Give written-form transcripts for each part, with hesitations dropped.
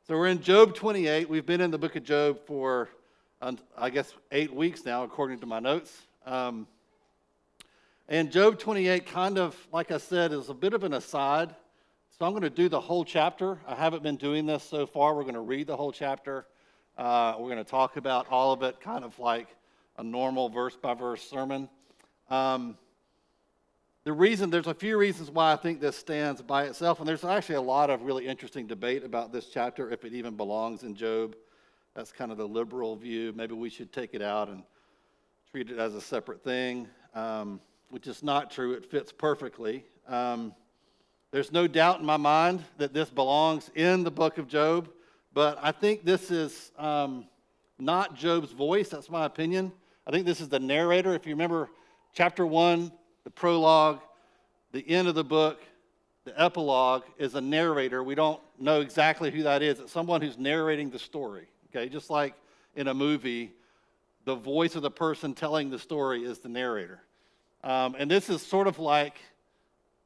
So we're in Job 28. We've been in the book of Job for, I guess, 8 weeks now, according to my notes. And Job 28 kind of, like I said, is a bit of an aside. So I'm going to do the whole chapter. I haven't been doing this so far. We're going to read the whole chapter. We're going to talk about all of it, kind of like a normal verse-by-verse sermon. There's a few reasons why I think this stands by itself, and there's actually a lot of really interesting debate about this chapter, if it even belongs in Job. That's kind of the liberal view. Maybe we should take it out and treat it as a separate thing, which is not true. It fits perfectly. There's no doubt in my mind that this belongs in the book of Job, but I think this is not Job's voice. That's my opinion. I think this is the narrator. If you remember chapter 1, the prologue, the end of the book, the epilogue is a narrator. We don't know exactly who that is. It's someone who's narrating the story. Okay, just like in a movie, the voice of the person telling the story is the narrator. And this is sort of like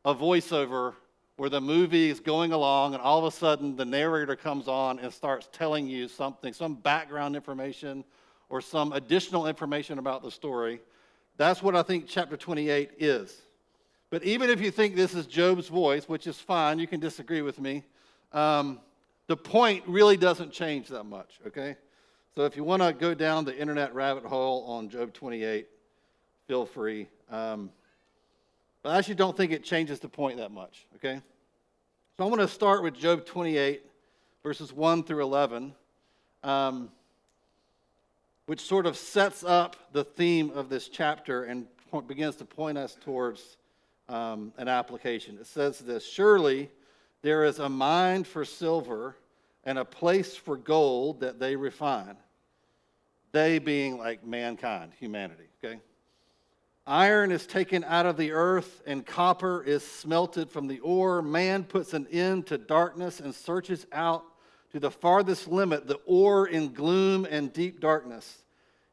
a voiceover where the movie is going along and all of a sudden the narrator comes on and starts telling you something, some background information or some additional information about the story. That's what I think chapter 28 is. But even if you think this is Job's voice, which is fine, you can disagree with me, the point really doesn't change that much, okay? So if you want to go down the internet rabbit hole on Job 28, feel free. But I actually don't think it changes the point that much, okay? So I'm going to start with Job 28, verses 1 through 11. Which sort of sets up the theme of this chapter and begins to point us towards an application. It says this: "Surely there is a mine for silver and a place for gold that they refine." They being like mankind, humanity, okay? "Iron is taken out of the earth and copper is smelted from the ore. Man puts an end to darkness and searches out to the farthest limit, the ore in gloom and deep darkness.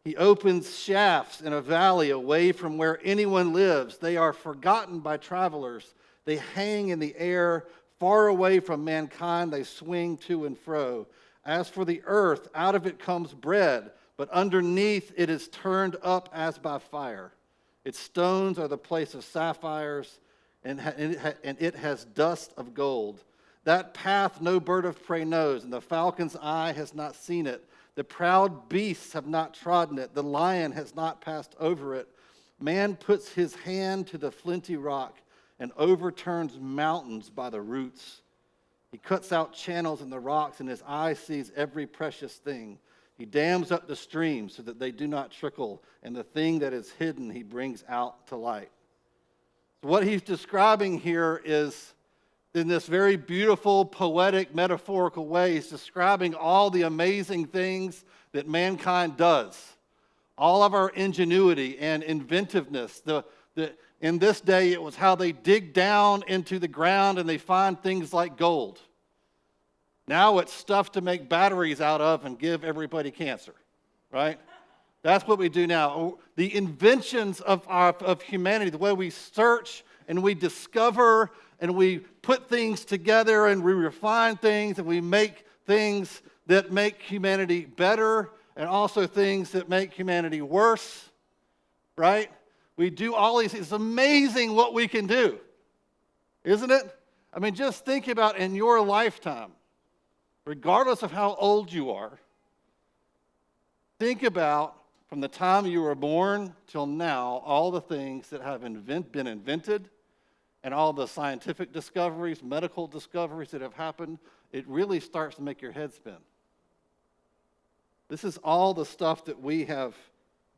He opens shafts in a valley away from where anyone lives. They are forgotten by travelers. They hang in the air, far away from mankind. They swing to and fro. As for the earth, out of it comes bread, but underneath it is turned up as by fire. Its stones are the place of sapphires, and it has dust of gold. That path no bird of prey knows, and the falcon's eye has not seen it. The proud beasts have not trodden it. The lion has not passed over it. Man puts his hand to the flinty rock and overturns mountains by the roots. He cuts out channels in the rocks, and his eye sees every precious thing. He dams up the streams so that they do not trickle, and the thing that is hidden he brings out to light." So what he's describing here is, in this very beautiful, poetic, metaphorical way, he's describing all the amazing things that mankind does. All of our ingenuity and inventiveness. In this day, it was how they dig down into the ground and they find things like gold. Now it's stuff to make batteries out of and give everybody cancer, right? That's what we do now. The inventions of humanity, the way we search and we discover and we put things together and we refine things and we make things that make humanity better and also things that make humanity worse, right? We do all these things. It's amazing what we can do, isn't it? I mean, just think about in your lifetime, regardless of how old you are, think about from the time you were born till now, all the things that have been invented, and all the scientific discoveries, medical discoveries that have happened. It really starts to make your head spin. This is all the stuff that we have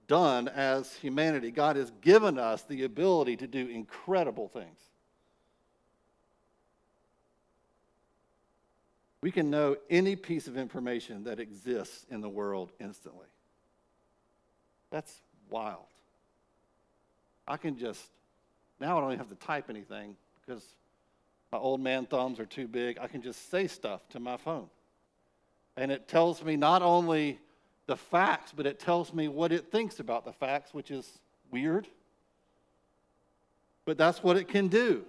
done as humanity. God has given us the ability to do incredible things. We can know any piece of information that exists in the world instantly. That's wild. Now I don't even have to type anything because my old man thumbs are too big. I can just say stuff to my phone. And it tells me not only the facts, but it tells me what it thinks about the facts, which is weird. But that's what it can do.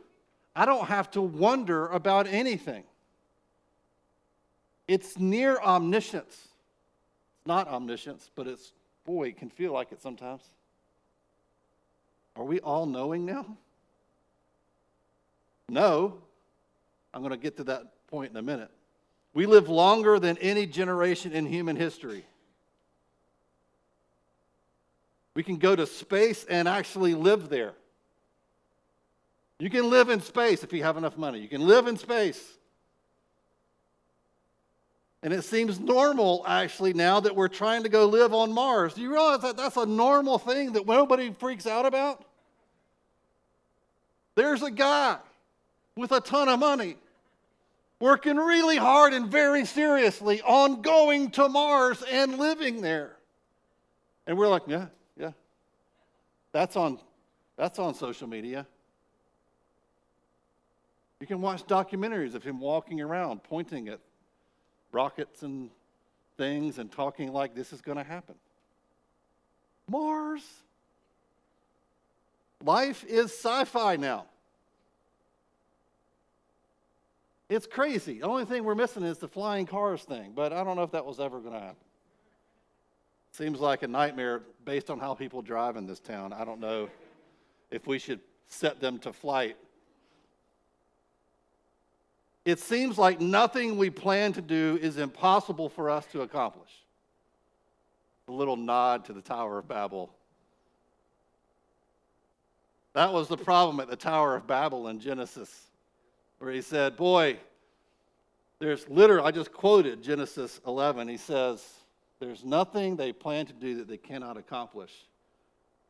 I don't have to wonder about anything. It's near omniscience. It's not omniscience, but it can feel like it sometimes. Are we all knowing now? No. I'm going to get to that point in a minute. We live longer than any generation in human history. We can go to space and actually live there. You can live in space if you have enough money. You can live in space. And it seems normal, actually, now that we're trying to go live on Mars. Do you realize that that's a normal thing that nobody freaks out about? There's a guy with a ton of money working really hard and very seriously on going to Mars and living there. And we're like, yeah. That's on social media. You can watch documentaries of him walking around, pointing at rockets and things and talking like this is going to happen. Mars. Life is sci-fi now. It's crazy. The only thing we're missing is the flying cars thing, but I don't know if that was ever going to happen. Seems like a nightmare based on how people drive in this town. I don't know if we should set them to flight. It seems like nothing we plan to do is impossible for us to accomplish. A little nod to the Tower of Babel. That was the problem at the Tower of Babel in Genesis, where he said, boy, I just quoted Genesis 11. He says, there's nothing they plan to do that they cannot accomplish.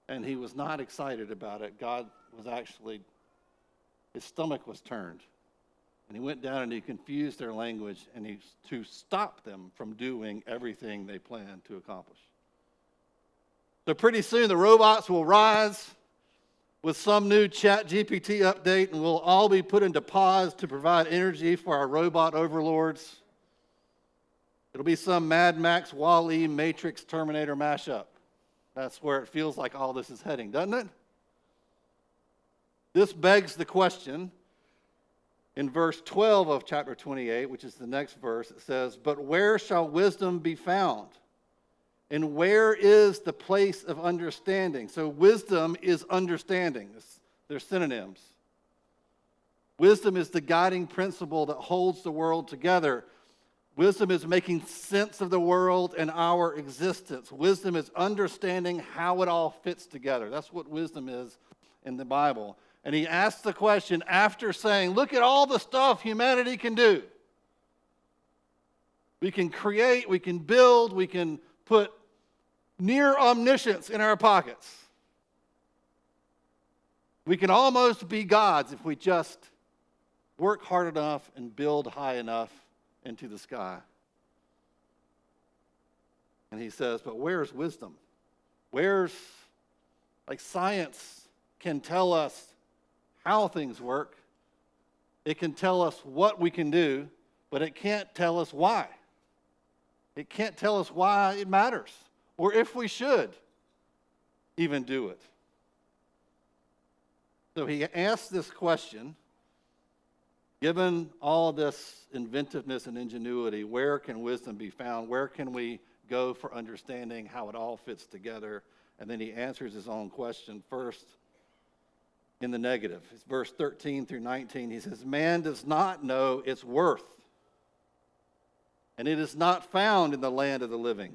And he was not excited about it. God was actually, his stomach was turned. And he went down and he confused their language to stop them from doing everything they planned to accomplish. So pretty soon the robots will rise with some new ChatGPT update, and we'll all be put into pods to provide energy for our robot overlords. It'll be some Mad Max, Wall-E, Matrix, Terminator mashup. That's where it feels like all this is heading, doesn't it? This begs the question. In verse 12 of chapter 28, which is the next verse, it says, but where shall wisdom be found? And where is the place of understanding? So wisdom is understanding. They're synonyms. Wisdom is the guiding principle that holds the world together. Wisdom is making sense of the world and our existence. Wisdom is understanding how it all fits together. That's what wisdom is in the Bible. And he asks the question after saying, look at all the stuff humanity can do. We can create, we can build, we can put near omniscience in our pockets. We can almost be gods if we just work hard enough and build high enough into the sky. And he says, but where's wisdom? Science can tell us how things work. It can tell us what we can do, but it can't tell us why. It can't tell us why it matters, or if we should even do it. So he asks this question, given all this inventiveness and ingenuity, where can wisdom be found? Where can we go for understanding how it all fits together? And then he answers his own question first in the negative. It's verse 13 through 19. He says, man does not know its worth, and it is not found in the land of the living.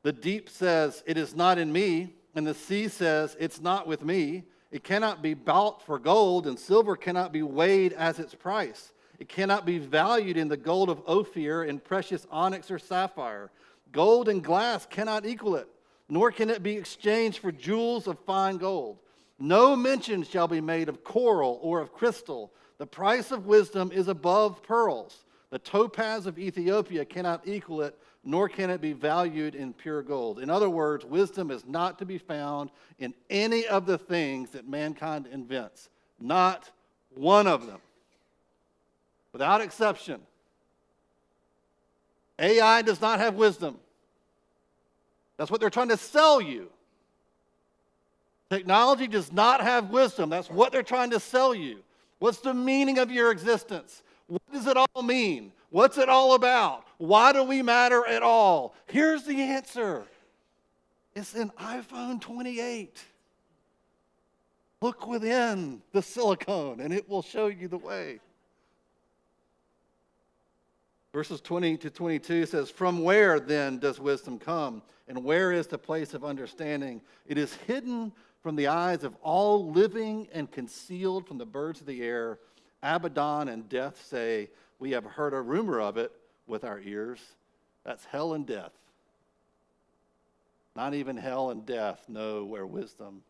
The deep says, it is not in me, and the sea says, it's not with me. It cannot be bought for gold, and silver cannot be weighed as its price. It cannot be valued in the gold of Ophir and precious onyx or sapphire. Gold and glass cannot equal it, nor can it be exchanged for jewels of fine gold. No mention shall be made of coral or of crystal. The price of wisdom is above pearls. The topaz of Ethiopia cannot equal it, nor can it be valued in pure gold. In other words, wisdom is not to be found in any of the things that mankind invents. Not one of them. Without exception. AI does not have wisdom. That's what they're trying to sell you. Technology does not have wisdom. That's what they're trying to sell you. What's the meaning of your existence? What does it all mean? What's it all about? Why do we matter at all? Here's the answer. It's in iPhone 28. Look within the silicone and it will show you the way. Verses 20 to 22 says, "From where then does wisdom come? And where is the place of understanding? It is hidden from the eyes of all living and concealed from the birds of the air. Abaddon and death say, we have heard a rumor of it with our ears." That's hell and death. Not even hell and death know where wisdom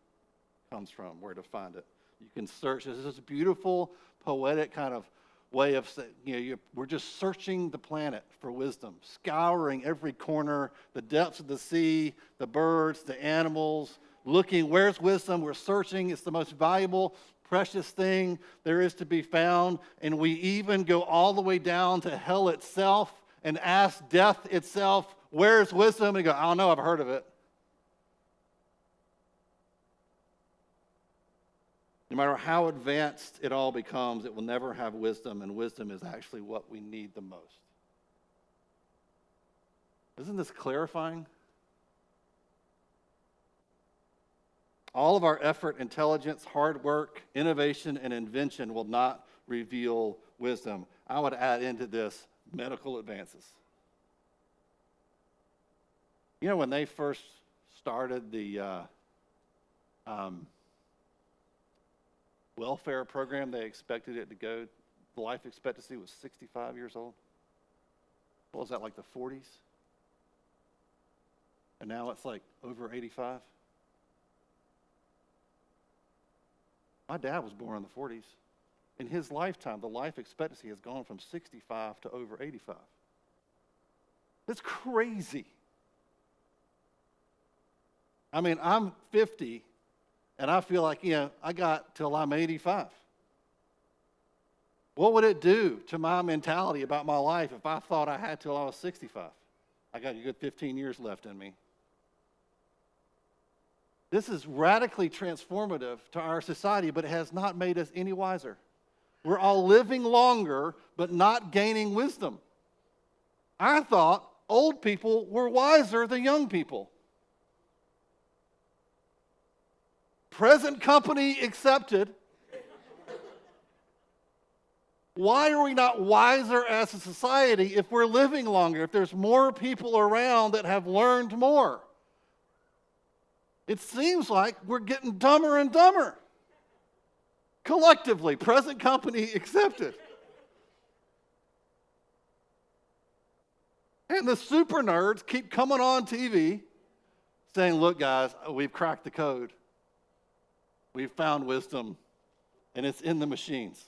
comes from, where to find it. You can search. This is a beautiful, poetic kind of way of saying, we're just searching the planet for wisdom, scouring every corner, the depths of the sea, the birds, the animals, looking, where's wisdom? We're searching. It's the most valuable, precious thing there is to be found. And we even go all the way down to hell itself and ask death itself, where's wisdom? And go, I don't know, I've heard of it. No matter how advanced it all becomes, it will never have wisdom, and wisdom is actually what we need the most. Isn't this clarifying? All of our effort, intelligence, hard work, innovation, and invention will not reveal wisdom. I would add into this medical advances. You know, when they first started the welfare program, they expected it to go, the life expectancy was 65 years old. What was that, like the 40s? And now it's like over 85. My dad was born in the 40s. In his lifetime, the life expectancy has gone from 65 to over 85. That's crazy. I mean, I'm 50, and I feel like, I got till I'm 85. What would it do to my mentality about my life if I thought I had till I was 65? I got a good 15 years left in me. This is radically transformative to our society, but it has not made us any wiser. We're all living longer, but not gaining wisdom. I thought old people were wiser than young people. Present company accepted. Why are we not wiser as a society if we're living longer, if there's more people around that have learned more? It seems like we're getting dumber and dumber. Collectively, present company accepted. And the super nerds keep coming on TV saying, look guys, we've cracked the code. We've found wisdom, and it's in the machines.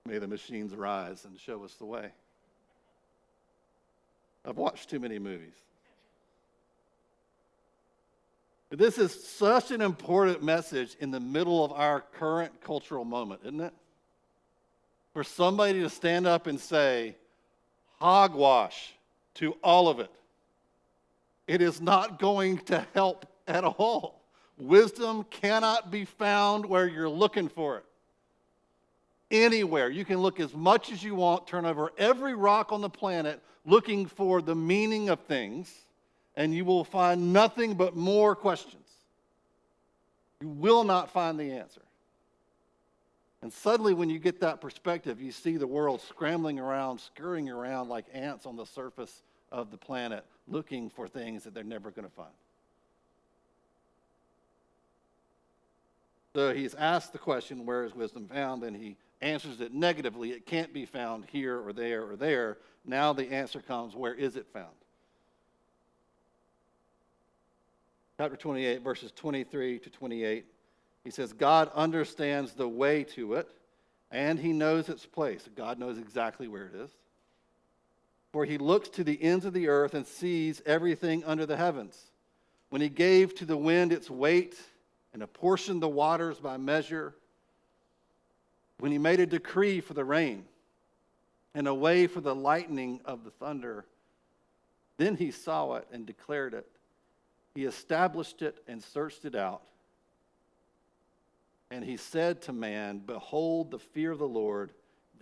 May the machines rise and show us the way. I've watched too many movies. This is such an important message in the middle of our current cultural moment, isn't it? For somebody to stand up and say, hogwash to all of it. It is not going to help at all. Wisdom cannot be found where you're looking for it. Anywhere. You can look as much as you want, turn over every rock on the planet looking for the meaning of things, and you will find nothing but more questions. You will not find the answer. And suddenly when you get that perspective, you see the world scrambling around, scurrying around like ants on the surface of the planet, looking for things that they're never going to find. So he's asked the question, where is wisdom found? And he answers it negatively. It can't be found here or there or there. Now the answer comes, where is it found? Chapter 28, verses 23 to 28. He says, God understands the way to it, and he knows its place. God knows exactly where it is. For he looks to the ends of the earth and sees everything under the heavens. When he gave to the wind its weight and apportioned the waters by measure, when he made a decree for the rain and a way for the lightning of the thunder, then he saw it and declared it. He established it and searched it out. And he said to man, behold, the fear of the Lord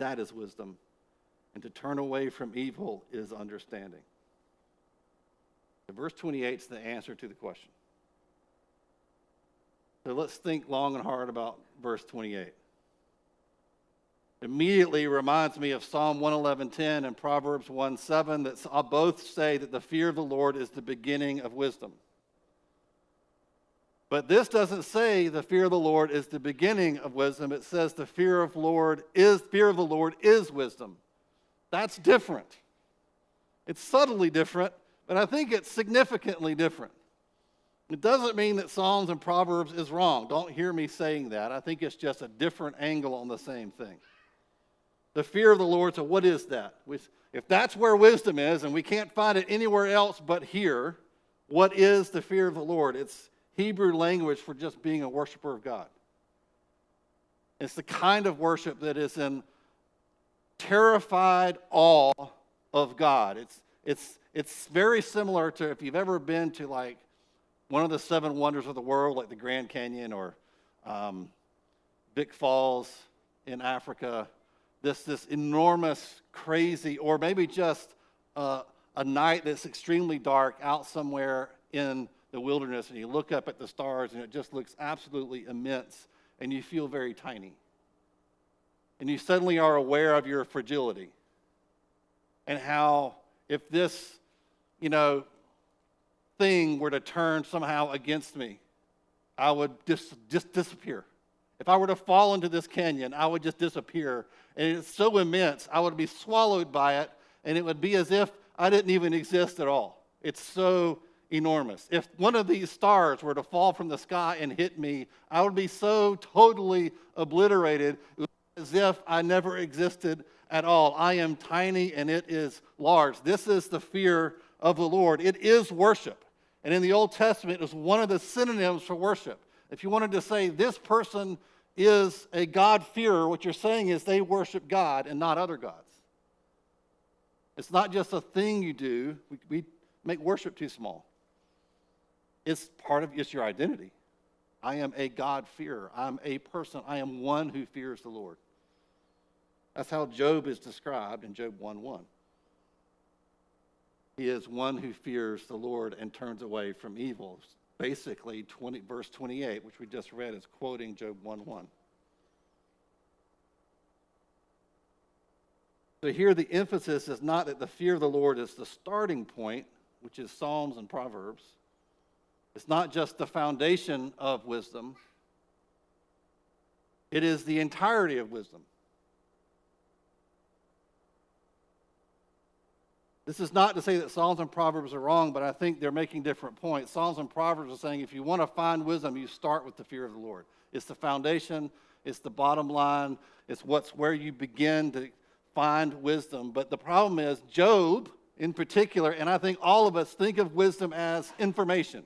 That is wisdom. And to turn away from evil is understanding. Verse 28 is the answer to the question. So let's think long and hard about verse 28. Immediately reminds me of Psalm 111:10 and Proverbs 1:7 that both say that the fear of the Lord is the beginning of wisdom. But this doesn't say the fear of the Lord is the beginning of wisdom. It says the fear of the Lord is wisdom. That's different. It's subtly different, but I think it's significantly different. It doesn't mean that Psalms and Proverbs is wrong. Don't hear me saying that. I think it's just a different angle on the same thing. The fear of the Lord, so what is that? If that's where wisdom is, and we can't find it anywhere else but here, what is the fear of the Lord? It's Hebrew language for just being a worshiper of God. It's the kind of worship that is in terrified awe of God. It's very similar to if you've ever been to like one of the seven wonders of the world, like the Grand Canyon or Big Falls in Africa. This enormous, crazy, or maybe just a night that's extremely dark out somewhere in the wilderness, and you look up at the stars, and it just looks absolutely immense, and you feel very tiny. And you suddenly are aware of your fragility, and how if this, thing were to turn somehow against me, I would just disappear. If I were to fall into this canyon, I would just disappear. And it's so immense, I would be swallowed by it, and it would be as if I didn't even exist at all. It's so enormous. If one of these stars were to fall from the sky and hit me, I would be so totally obliterated, as if I never existed at all. I am tiny, and it is large. This is the fear of the Lord. It is worship. And in the Old Testament, it was one of the synonyms for worship. If you wanted to say this person is a God-fearer, what you're saying is they worship God and not other gods. It's not just a thing you do. We make worship too small. It's your identity. I am a God-fearer. I'm a person. I am one who fears the Lord. That's how Job is described in Job 1:1. He is one who fears the Lord and turns away from evil. Basically, verse 28, which we just read, is quoting Job 1:1. So here the emphasis is not that the fear of the Lord is the starting point, which is Psalms and Proverbs. It's not just the foundation of wisdom. It is the entirety of wisdom. This is not to say that Psalms and Proverbs are wrong, but I think they're making different points. Psalms and Proverbs are saying if you want to find wisdom, you start with the fear of the Lord. It's the foundation. It's the bottom line. It's where you begin to find wisdom. But the problem is Job in particular, and I think all of us think of wisdom as information.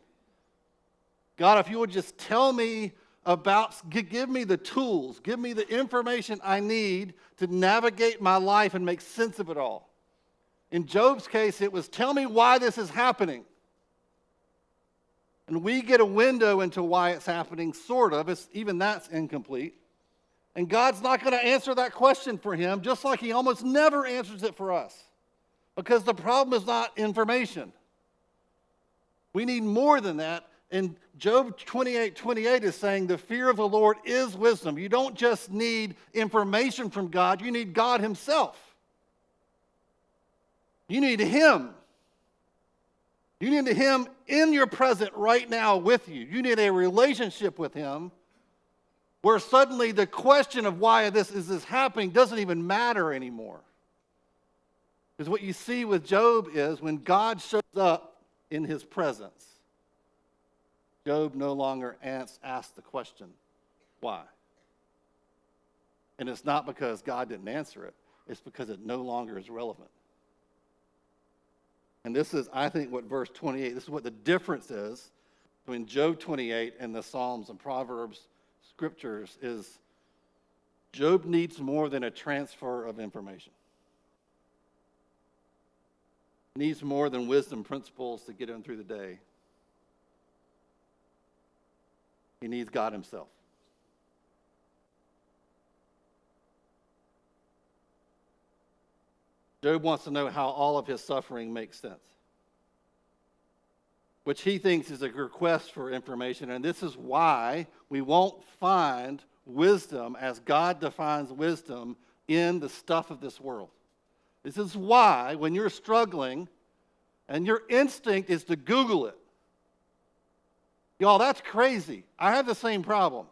God, if you would just tell me give me the tools, give me the information I need to navigate my life and make sense of it all. In Job's case, it was, tell me why this is happening. And we get a window into why it's happening, sort of. Even that's incomplete. And God's not going to answer that question for him, just like he almost never answers it for us. Because the problem is not information. We need more than that. And Job 28:28 is saying the fear of the Lord is wisdom. You don't just need information from God, you need God himself. You need him. You need him in your present right now with you. You need a relationship with him where suddenly the question of why this is happening doesn't even matter anymore. Because what you see with Job is when God shows up in his presence, Job no longer asks the question, why? And it's not because God didn't answer it. It's because it no longer is relevant. And this is, I think, what verse 28, this is what the difference is between Job 28 and the Psalms and Proverbs scriptures is Job needs more than a transfer of information. He needs more than wisdom principles to get him through the day. He needs God himself. Job wants to know how all of his suffering makes sense, which he thinks is a request for information. And this is why we won't find wisdom as God defines wisdom in the stuff of this world. This is why when you're struggling and your instinct is to Google it. Y'all, that's crazy. I have the same problem.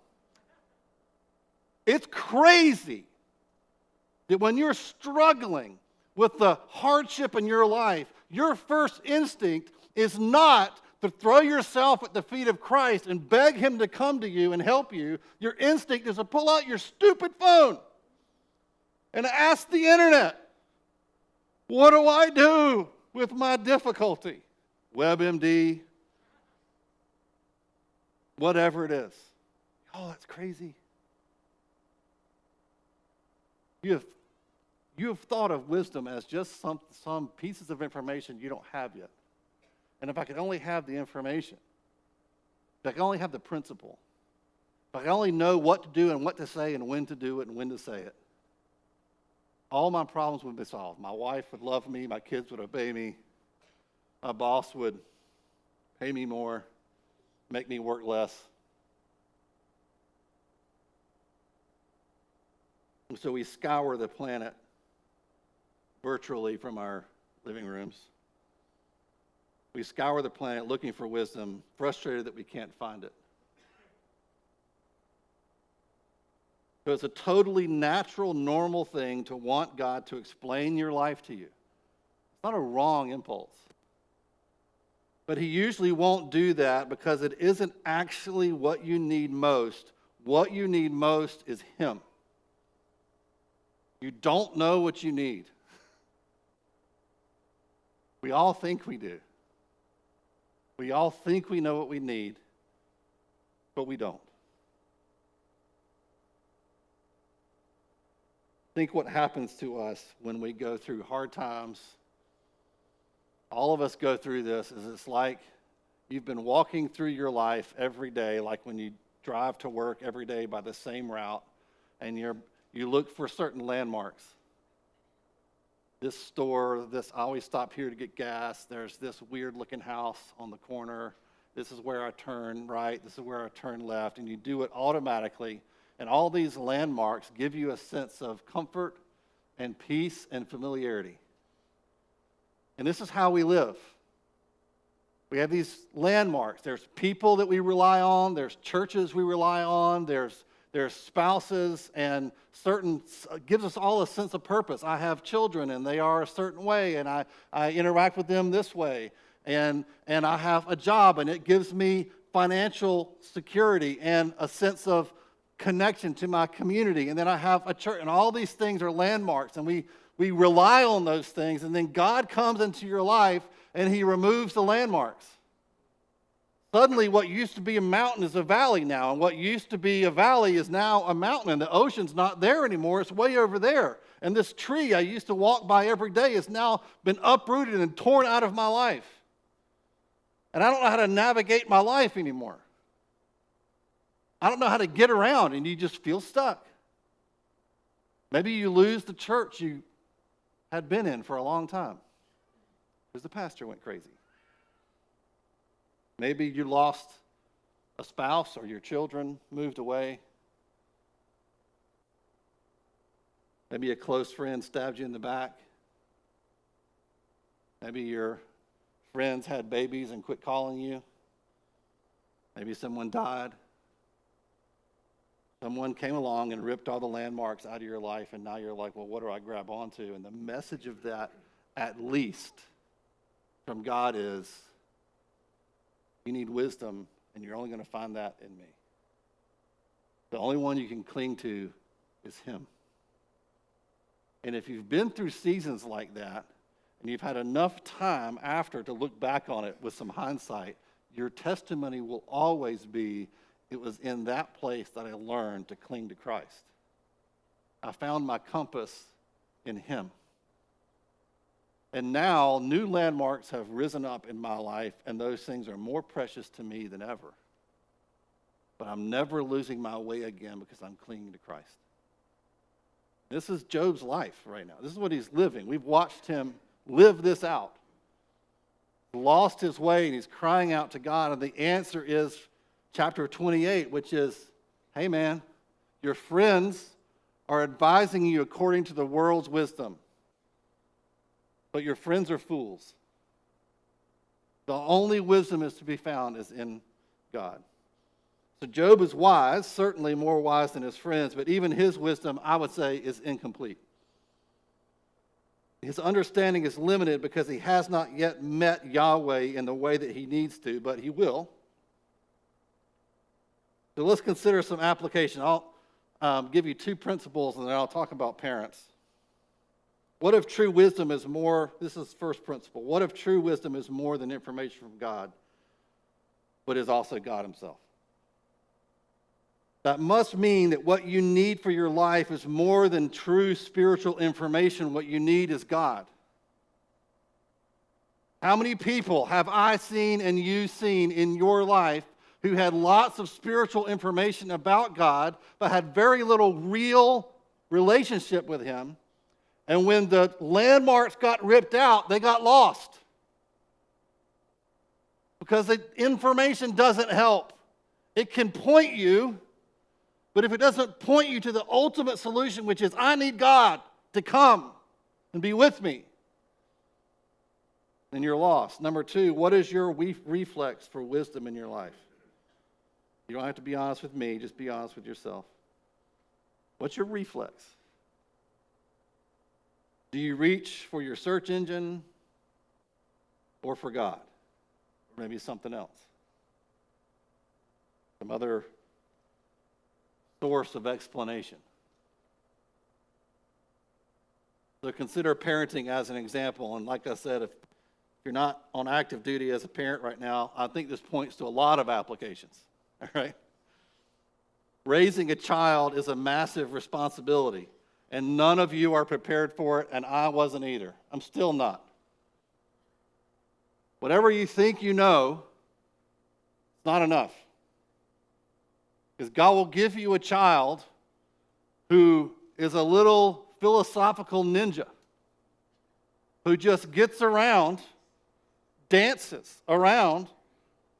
It's crazy that when you're struggling with the hardship in your life, your first instinct is not to throw yourself at the feet of Christ and beg him to come to you and help you. Your instinct is to pull out your stupid phone and ask the internet, what do I do with my difficulty? WebMD, whatever it is. Oh, that's crazy. You have thought of wisdom as just some pieces of information you don't have yet. And if I could only have the information, if I could only have the principle, if I could only know what to do and what to say and when to do it and when to say it, all my problems would be solved. My wife would love me, my kids would obey me, my boss would pay me more, make me work less. And so we scour the planet virtually from our living rooms. We scour the planet looking for wisdom, frustrated that we can't find it. So it's a totally natural, normal thing to want God to explain your life to you. It's not a wrong impulse. But he usually won't do that because it isn't actually what you need most. What you need most is him. You don't know what you need. We all think we do. We all think we know what we need, but we don't. Think what happens to us when we go through hard times. All of us go through this. It's like you've been walking through your life every day, like when you drive to work every day by the same route, and you look for certain landmarks. This store, I always stop here to get gas. There's this weird-looking house on the corner. This is where I turn right. This is where I turn left. And you do it automatically. And all these landmarks give you a sense of comfort and peace and familiarity. And this is how we live. We have these landmarks. There's people that we rely on. There's churches we rely on. There's spouses, and gives us all a sense of purpose. I have children, and they are a certain way, and I interact with them this way. And I have a job, and it gives me financial security and a sense of connection to my community. And then I have a church, and all these things are landmarks, and we rely on those things. And then God comes into your life, and he removes the landmarks. Suddenly, what used to be a mountain is a valley now, and what used to be a valley is now a mountain, and the ocean's not there anymore. It's way over there. And this tree I used to walk by every day has now been uprooted and torn out of my life. And I don't know how to navigate my life anymore. I don't know how to get around, and you just feel stuck. Maybe you lose the church you had been in for a long time because the pastor went crazy. Maybe you lost a spouse or your children moved away. Maybe a close friend stabbed you in the back. Maybe your friends had babies and quit calling you. Maybe someone died. Someone came along and ripped all the landmarks out of your life, and now you're like, well, what do I grab onto? And the message of that, at least from God, is you need wisdom, and you're only going to find that in me. The only one you can cling to is him. And if you've been through seasons like that, and you've had enough time after to look back on it with some hindsight, your testimony will always be, it was in that place that I learned to cling to Christ. I found my compass in him. And now new landmarks have risen up in my life, and those things are more precious to me than ever. But I'm never losing my way again because I'm clinging to Christ. This is Job's life right now. This is what he's living. We've watched him live this out. Lost his way, and he's crying out to God. And the answer is chapter 28, which is, hey man, your friends are advising you according to the world's wisdom, but your friends are fools. The only wisdom is to be found is in God. So Job is wise, certainly more wise than his friends, but even his wisdom, I would say, is incomplete. His understanding is limited because he has not yet met Yahweh in the way that he needs to, but he will. So let's consider some application. I'll give you two principles, and then I'll talk about parents. What if true wisdom is more, this is the first principle, what if true wisdom is more than information from God, but is also God himself? That must mean that what you need for your life is more than true spiritual information. What you need is God. How many people have I seen and you seen in your life who had lots of spiritual information about God, but had very little real relationship with him? And when the landmarks got ripped out, they got lost. Because the information doesn't help. It can point you, but if it doesn't point you to the ultimate solution, which is, I need God to come and be with me, then you're lost. Number two, what is your reflex for wisdom in your life? You don't have to be honest with me, just be honest with yourself. What's your reflex? Do you reach for your search engine or for God? Or maybe something else? Some other source of explanation. So consider parenting as an example. And like I said, if you're not on active duty as a parent right now, I think this points to a lot of applications. All right? Raising a child is a massive responsibility, and none of you are prepared for it, and I wasn't either. I'm still not. Whatever you think you know, it's not enough. Because God will give you a child who is a little philosophical ninja, who just gets around, dances around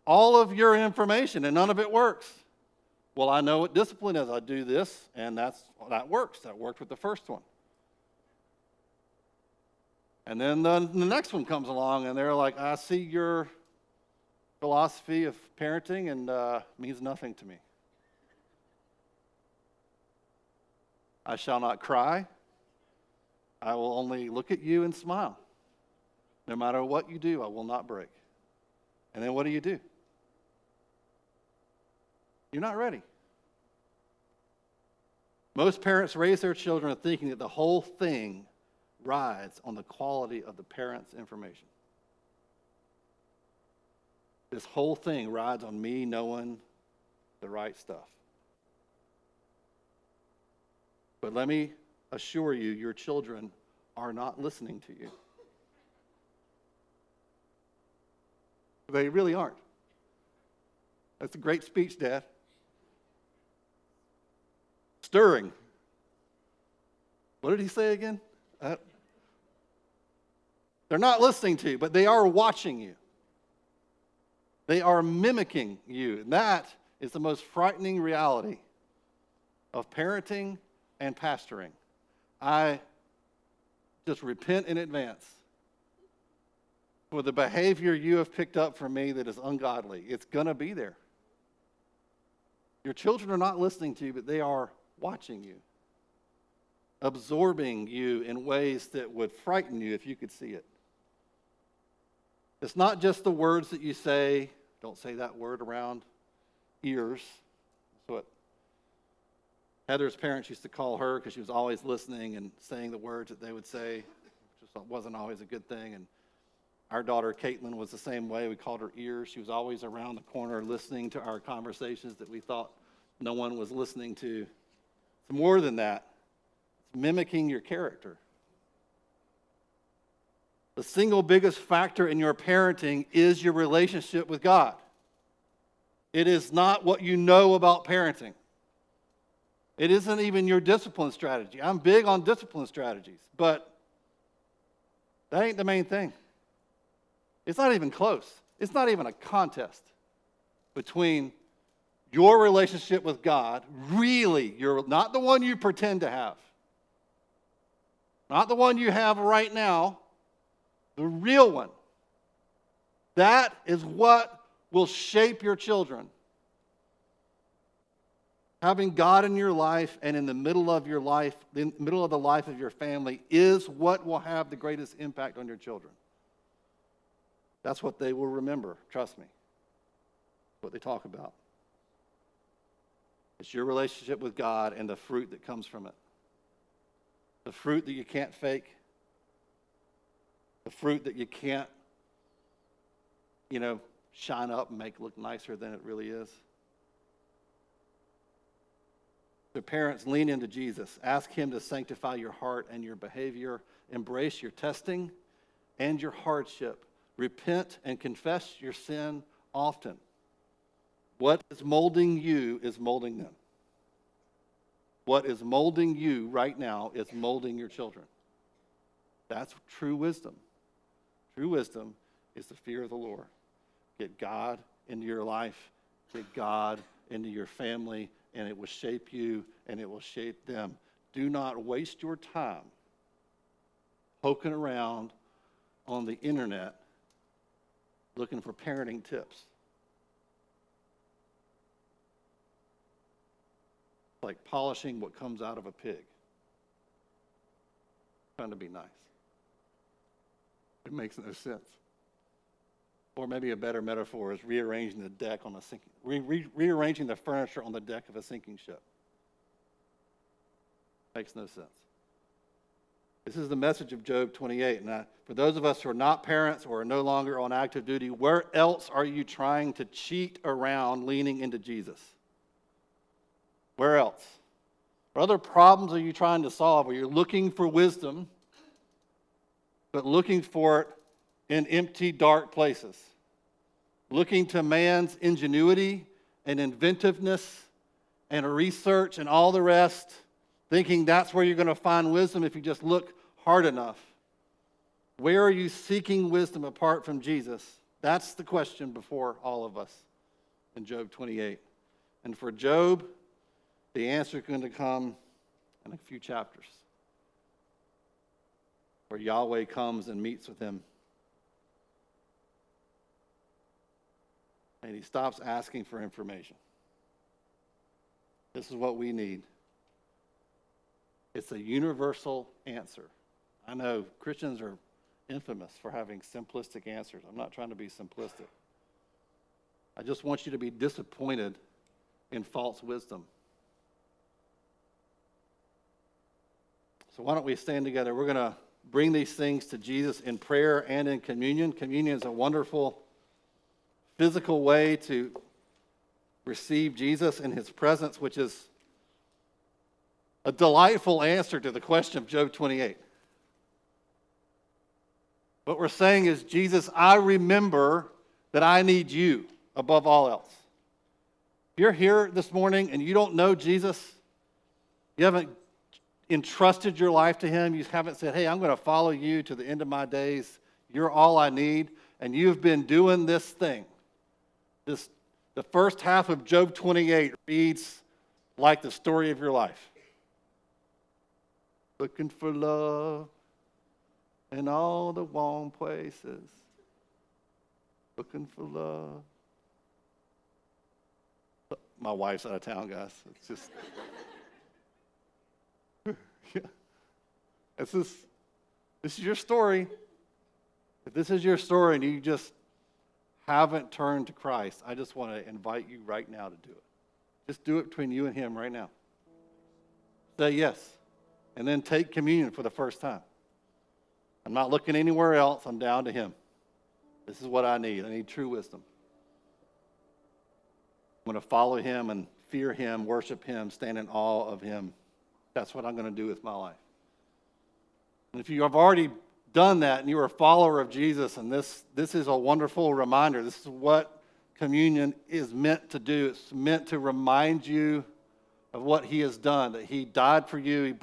all of your information, and none of it works. Well, I know what discipline is. I do this, and that works. That worked with the first one. And then the next one comes along, and they're like, I see your philosophy of parenting, and means nothing to me. I shall not cry. I will only look at you and smile. No matter what you do, I will not break. And then what do? You're not ready. Most parents raise their children thinking that the whole thing rides on the quality of the parent's information. This whole thing rides on me knowing the right stuff. But let me assure you, your children are not listening to you. They really aren't. That's a great speech, Dad. Stirring. What did he say again? They're not listening to you, but they are watching you. They are mimicking you. And that is the most frightening reality of parenting and pastoring. I just repent in advance for the behavior you have picked up from me that is ungodly. It's going to be there. Your children are not listening to you, but they are watching you, absorbing you in ways that would frighten you if you could see it. It's not just the words that you say. Don't say that word around ears. That's what Heather's parents used to call her, because she was always listening and saying the words that they would say, which wasn't always a good thing. And our daughter, Caitlin, was the same way. We called her ears. She was always around the corner listening to our conversations that we thought no one was listening to. It's more than that. It's mimicking your character. The single biggest factor in your parenting is your relationship with God. It is not what you know about parenting. It isn't even your discipline strategy. I'm big on discipline strategies, but that ain't the main thing. It's not even close. It's not even a contest between your relationship with God, really, not the one you pretend to have, not the one you have right now, the real one. That is what will shape your children. Having God in your life and in the middle of your life, in the middle of the life of your family, is what will have the greatest impact on your children. That's what they will remember, trust me. What they talk about. It's your relationship with God and the fruit that comes from it. The fruit that you can't fake. The fruit that you can't, shine up and make look nicer than it really is. The parents, lean into Jesus. Ask him to sanctify your heart and your behavior. Embrace your testing and your hardship. Repent and confess your sin often. What is molding you is molding them. What is molding you right now is molding your children. That's true wisdom. True wisdom is the fear of the Lord. Get God into your life. Get God into your family, and it will shape you, and it will shape them. Do not waste your time poking around on the internet looking for parenting tips. Like polishing what comes out of a pig. Trying to be nice. It makes no sense. Or maybe a better metaphor is rearranging the deck on a sinking, rearranging the furniture on the deck of a sinking ship. Makes no sense. This is the message of Job 28. And for those of us who are not parents or are no longer on active duty, where else are you trying to cheat around leaning into Jesus? Where else? What other problems are you trying to solve where you're looking for wisdom, but looking for it in empty, dark places? Looking to man's ingenuity and inventiveness and research and all the rest, thinking that's where you're going to find wisdom if you just look hard enough. Where are you seeking wisdom apart from Jesus? That's the question before all of us in Job 28. And for Job, the answer is going to come in a few chapters, where Yahweh comes and meets with him. And he stops asking for information. This is what we need. It's a universal answer. I know Christians are infamous for having simplistic answers. I'm not trying to be simplistic. I just want you to be disappointed in false wisdom. So why don't we stand together? We're going to bring these things to Jesus in prayer and in communion. Communion is a wonderful physical way to receive Jesus in his presence, which is a delightful answer to the question of Job 28. What we're saying is, Jesus, I remember that I need you above all else. If you're here this morning and you don't know Jesus, you haven't entrusted your life to him, you haven't said, hey, I'm going to follow you to the end of my days, you're all I need, and you've been doing this thing. The first half of Job 28 reads like the story of your life. Looking for love in all the wrong places. Looking for love. My wife's out of town, guys. It's just... yeah. This is your story. If this is your story and you just haven't turned to Christ, I just want to invite you right now to do it. Just do it between you and him right now. Say yes. And then take communion for the first time. I'm not looking anywhere else. I'm down to him. This is what I need. I need true wisdom. I'm going to follow him and fear him, worship him, stand in awe of him. That's what I'm going to do with my life. And if you have already done that and you're a follower of Jesus, and this is a wonderful reminder. This is what communion is meant to do. It's meant to remind you of what he has done, that he died for you,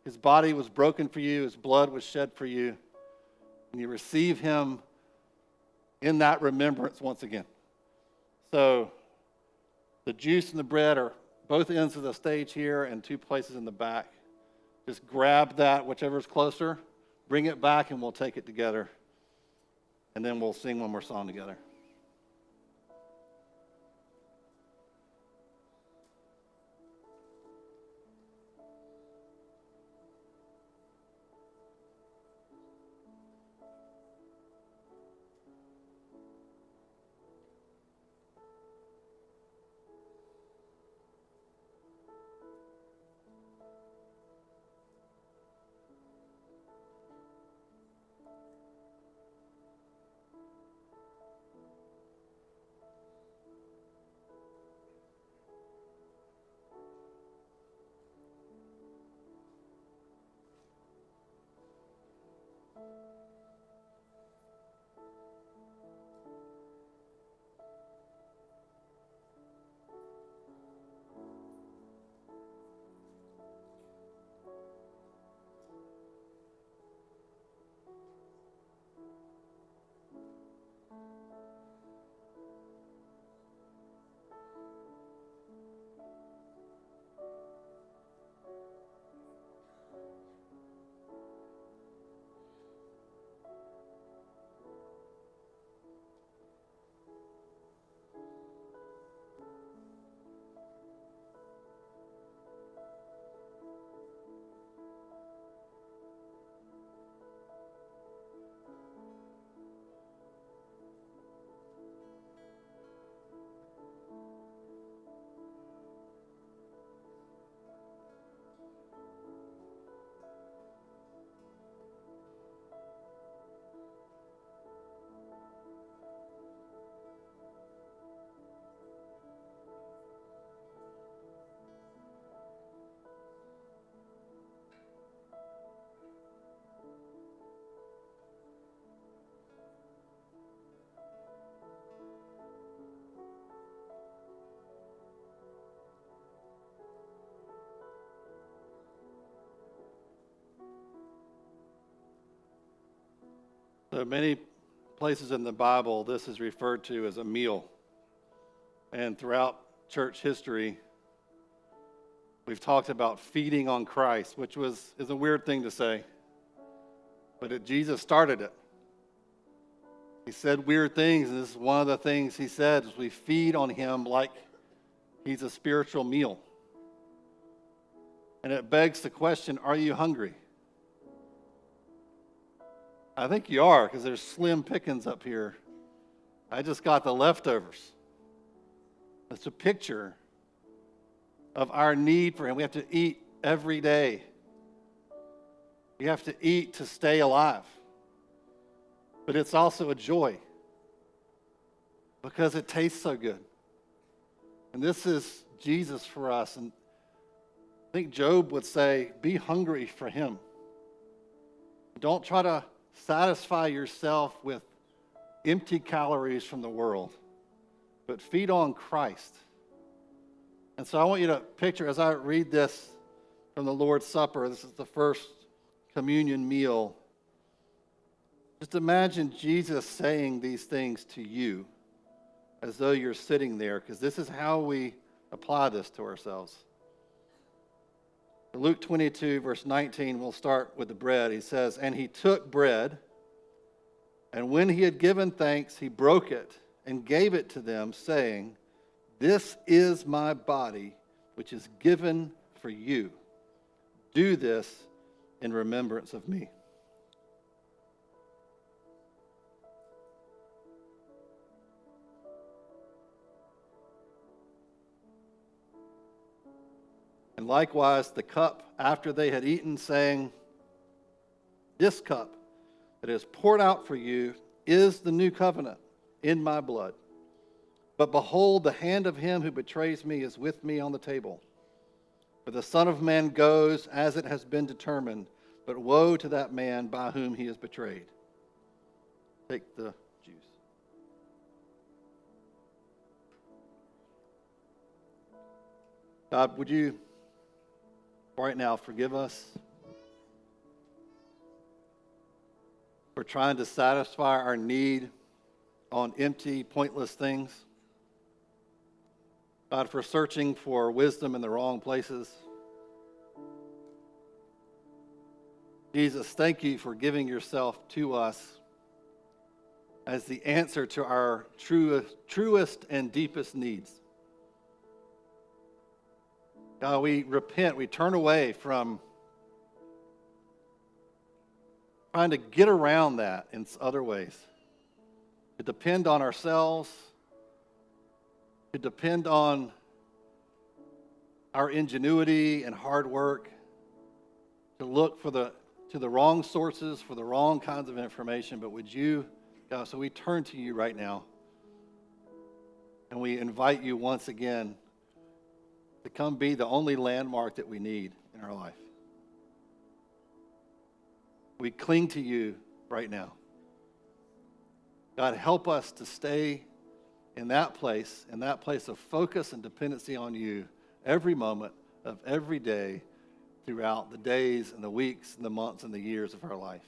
his body was broken for you, his blood was shed for you, and you receive him in that remembrance once again. So the juice and the bread are both ends of the stage here and two places in the back. Just grab that, whichever's closer, bring it back, and we'll take it together. And then we'll sing one more song together. So many places in the Bible, this is referred to as a meal. And throughout church history, we've talked about feeding on Christ, which is a weird thing to say. But Jesus started it. He said weird things, and this is one of the things he said, is we feed on him like he's a spiritual meal. And it begs the question, are you hungry? I think you are, because there's slim pickings up here. I just got the leftovers. It's a picture of our need for him. We have to eat every day. We have to eat to stay alive. But it's also a joy because it tastes so good. And this is Jesus for us. And I think Job would say, be hungry for him. Don't try to satisfy yourself with empty calories from the world, but feed on Christ. And so I want you to picture, as I read this from the Lord's Supper, this is the first communion meal. Just imagine Jesus saying these things to you as though you're sitting there, because this is how we apply this to ourselves. Luke 22, verse 19, we'll start with the bread. He says, and he took bread, and when he had given thanks, he broke it and gave it to them, saying, this is my body, which is given for you. Do this in remembrance of me. And likewise, the cup after they had eaten, saying, this cup that is poured out for you is the new covenant in my blood. But behold, the hand of him who betrays me is with me on the table. For the Son of Man goes as it has been determined, but woe to that man by whom he is betrayed. Take the juice. God, would you Right now, forgive us for trying to satisfy our need on empty, pointless things. God, for searching for wisdom in the wrong places. Jesus, thank you for giving yourself to us as the answer to our truest and deepest needs. God, we repent, we turn away from trying to get around that in other ways, to depend on ourselves, to depend on our ingenuity and hard work, to look to the wrong sources for the wrong kinds of information. But would you, God, so we turn to you right now, and we invite you once again to come be the only landmark that we need in our life. We cling to you right now. God, help us to stay in that place of focus and dependency on you every moment of every day throughout the days and the weeks and the months and the years of our life.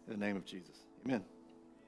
In the name of Jesus, amen.